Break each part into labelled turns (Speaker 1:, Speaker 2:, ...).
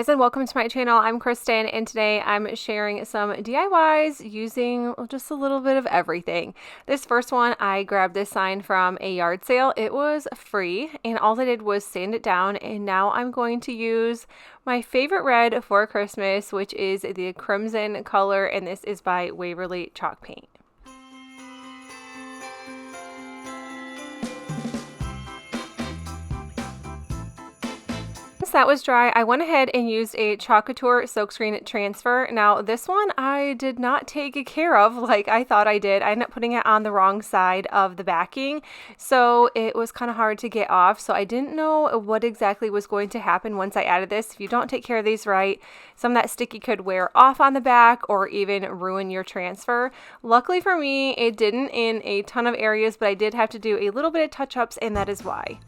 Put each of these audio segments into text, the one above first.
Speaker 1: Guys, and welcome to my channel. I'm Kristen, and today I'm sharing some DIYs using just a little bit of everything. This first one, I grabbed this sign from a yard sale. It was free, and all I did was sand it down, and now I'm going to use my favorite red for Christmas, which is the crimson color, and this is by Waverly Chalk Paint. Once that was dry, I went ahead and used a Chalk Couture silkscreen transfer. Now this one I did not take care of like I thought I did. I ended up putting it on the wrong side of the backing, so it was kind of hard to get off. So I didn't know what exactly was going to happen once I added this. If you don't take care of these right, some of that sticky could wear off on the back or even ruin your transfer. Luckily for me, it didn't in a ton of areas, but I did have to do a little bit of touch-ups, and that is why.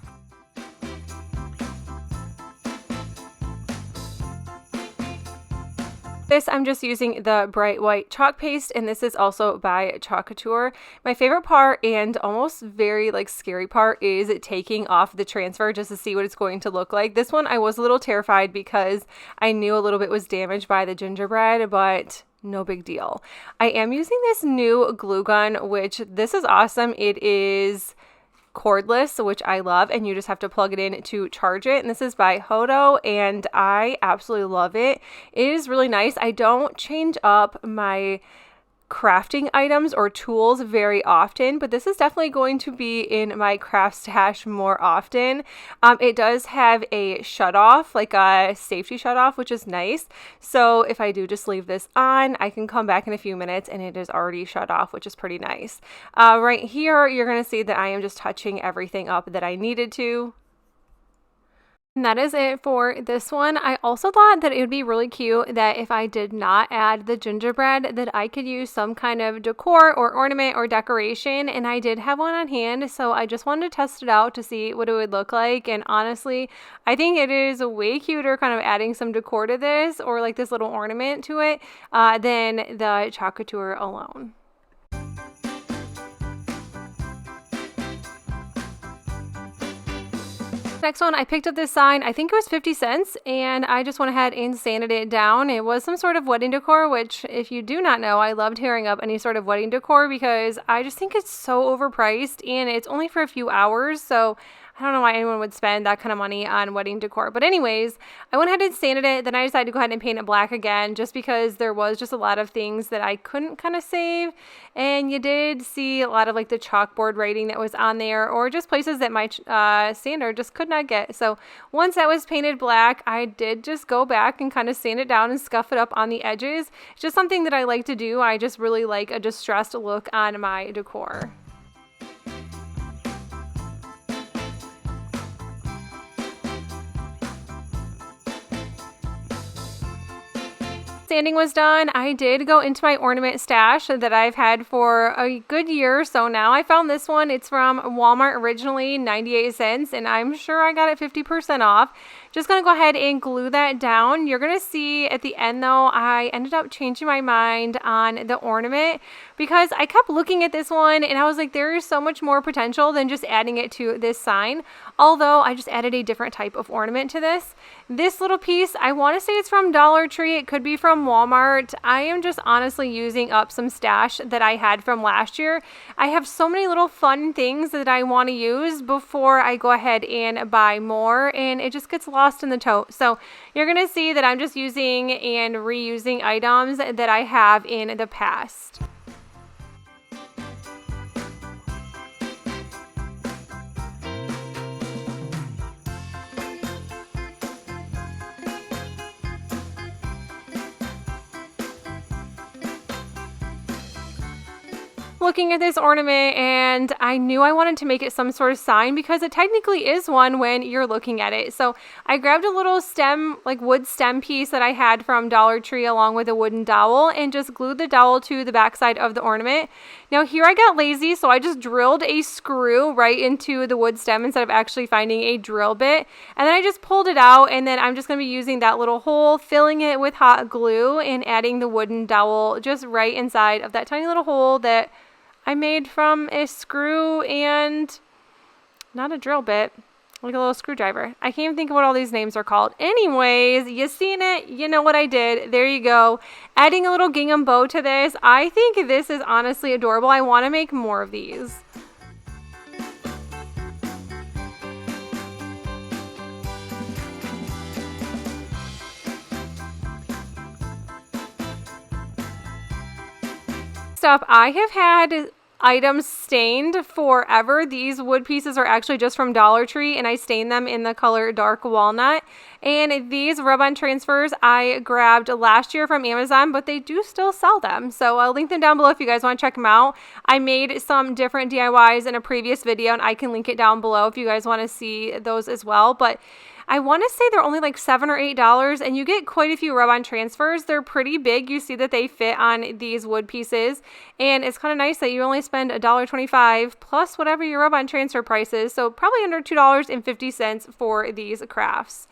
Speaker 1: This, I'm just using the bright white chalk paste, and this is also by Chalk Couture. My favorite part, and almost very scary part, is taking off the transfer just to see what it's going to look like. This one I was a little terrified because I knew a little bit was damaged by the gingerbread, but no big deal. I am using this new glue gun, which this is awesome. It is cordless, which I love, and you just have to plug it in to charge it. And this is by Hodo, and I absolutely love it. It is really nice. I don't change up my crafting items or tools very often, but this is definitely going to be in my craft stash more often. It does have a shut off, like a safety shut off, which is nice. So if I do just leave this on, I can come back in a few minutes and it is already shut off, which is pretty nice. Right here, you're going to see that I am just touching everything up that I needed to. And that is it for this one. I also thought that it would be really cute that if I did not add the gingerbread, that I could use some kind of decor or ornament or decoration, and I did have one on hand, so I just wanted to test it out to see what it would look like. And honestly, I think it is way cuter kind of adding some decor to this, or like this little ornament to it, than the Chalk Couture alone. Next one, I picked up this sign, I think it was 50 cents, and I just went ahead and sanded it down. It was some sort of wedding decor, which if you do not know, I love tearing up any sort of wedding decor because I just think it's so overpriced and it's only for a few hours, so I don't know why anyone would spend that kind of money on wedding decor. But anyways, I went ahead and sanded it. Then I decided to go ahead and paint it black again just because there was just a lot of things that I couldn't kind of save. And you did see a lot of like the chalkboard writing that was on there, or just places that my sander just could not get. So once that was painted black, I did just go back and kind of sand it down and scuff it up on the edges. It's just something that I like to do. I just really like a distressed look on my decor. Sanding was done, I did go into my ornament stash that I've had for a good year or so now. I found this one. It's from Walmart originally, 98 cents, and I'm sure I got it 50% off. Just going to go ahead and glue that down. You're going to see at the end though, I ended up changing my mind on the ornament because I kept looking at this one and I was like, there is so much more potential than just adding it to this sign. Although I just added a different type of ornament to this. This little piece, I want to say it's from Dollar Tree. It could be from Walmart. I am just honestly using up some stash that I had from last year. I have so many little fun things that I want to use before I go ahead and buy more, and it just gets lost in the tote. So you're going to see that I'm just using and reusing items that I have in the past. Looking at this ornament, and I knew I wanted to make it some sort of sign because it technically is one when you're looking at it. So I grabbed a little stem, like wood stem piece that I had from Dollar Tree along with a wooden dowel, and just glued the dowel to the backside of the ornament. Now here I got lazy, so I just drilled a screw right into the wood stem instead of actually finding a drill bit. And then I just pulled it out, and then I'm just going to be using that little hole, filling it with hot glue, and adding the wooden dowel just right inside of that tiny little hole that I made from a screw and not a drill bit. like a little screwdriver. I can't even think of what all these names are called. Anyways, you seen it, you know what I did. There you go. Adding a little gingham bow to this. I think this is honestly adorable. I want to make more of these. Stuff I have had items stained forever. These wood pieces are actually just from Dollar Tree, and I stained them in the color dark walnut. And these rub-on transfers I grabbed last year from Amazon, but they do still sell them, so I'll link them down below if you guys want to check them out. I made some different DIYs in a previous video, and I can link it down below if you guys want to see those as well. But I want to say they're only like $7 or $8, and you get quite a few rub-on transfers. They're pretty big. You see that they fit on these wood pieces, and it's kind of nice that you only spend $1.25 plus whatever your rub-on transfer price is, so probably under $2.50 for these crafts.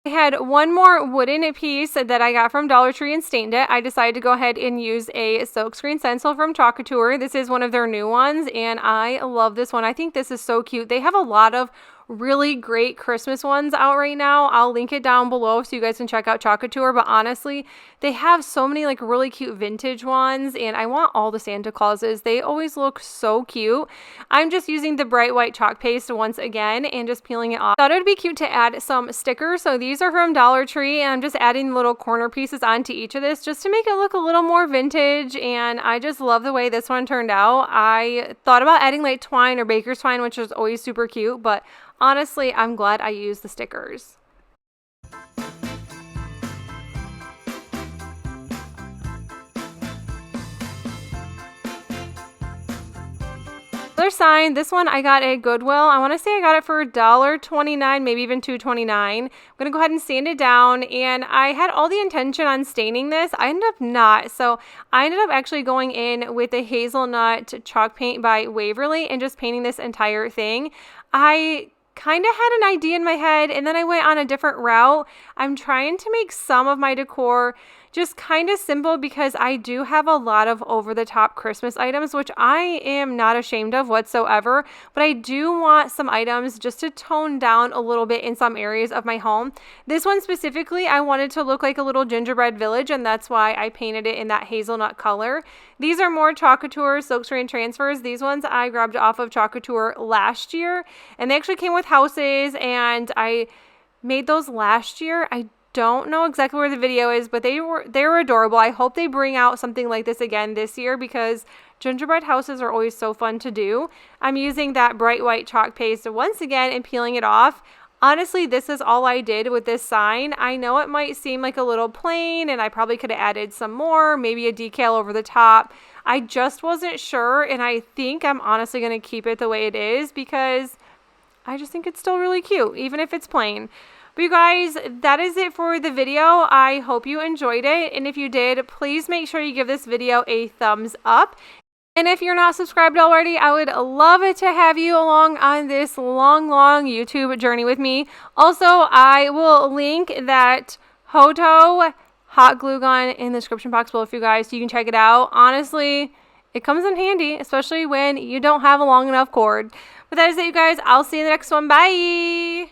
Speaker 1: I had one more wooden piece that I got from Dollar Tree and stained it. I decided to go ahead and use a silkscreen stencil from Chalkature. This is one of their new ones, and I love this one. I think this is so cute. They have a lot of really great Christmas ones out right now. I'll link it down below so you guys can check out Chalkature, but honestly, they have so many like really cute vintage ones, and I want all the Santa Clauses. They always look so cute. I'm just using the bright white chalk paste once again and just peeling it off. Thought it would be cute to add some stickers, so these are from Dollar Tree, and I'm just adding little corner pieces onto each of this just to make it look a little more vintage, and I just love the way this one turned out. I thought about adding like twine or baker's twine, which is always super cute, but honestly, I'm glad I used the stickers. Another sign, this one I got at Goodwill. I want to say I got it for $1.29, maybe even $2.29. I'm going to go ahead and sand it down, and I had all the intention on staining this. I ended up not, so I ended up actually going in with a hazelnut chalk paint by Waverly and just painting this entire thing. I kind of had an idea in my head, and then I went on a different route. I'm trying to make some of my decor just kind of simple because I do have a lot of over-the-top Christmas items, which I am not ashamed of whatsoever, but I do want some items just to tone down a little bit in some areas of my home. This one specifically, I wanted to look like a little gingerbread village, and that's why I painted it in that hazelnut color. These are more Chalkature silkscreen transfers. These ones I grabbed off of Chalkature last year, and they actually came with houses, and I made those last year. I don't know exactly where the video is, but they were adorable. I hope they bring out something like this again this year because gingerbread houses are always so fun to do. I'm using that bright white chalk paste once again and peeling it off. Honestly, this is all I did with this sign. I know it might seem like a little plain, and I probably could have added some more, maybe a decal over the top. I just wasn't sure, and I think I'm honestly going to keep it the way it is because I just think it's still really cute, even if it's plain. But you guys, that is it for the video. I hope you enjoyed it. And if you did, please make sure you give this video a thumbs up. And if you're not subscribed already, I would love it to have you along on this long YouTube journey with me. Also, I will link that Hoto hot glue gun in the description box below for you guys so you can check it out. Honestly, it comes in handy, especially when you don't have a long enough cord. But that is it, you guys. I'll see you in the next one. Bye!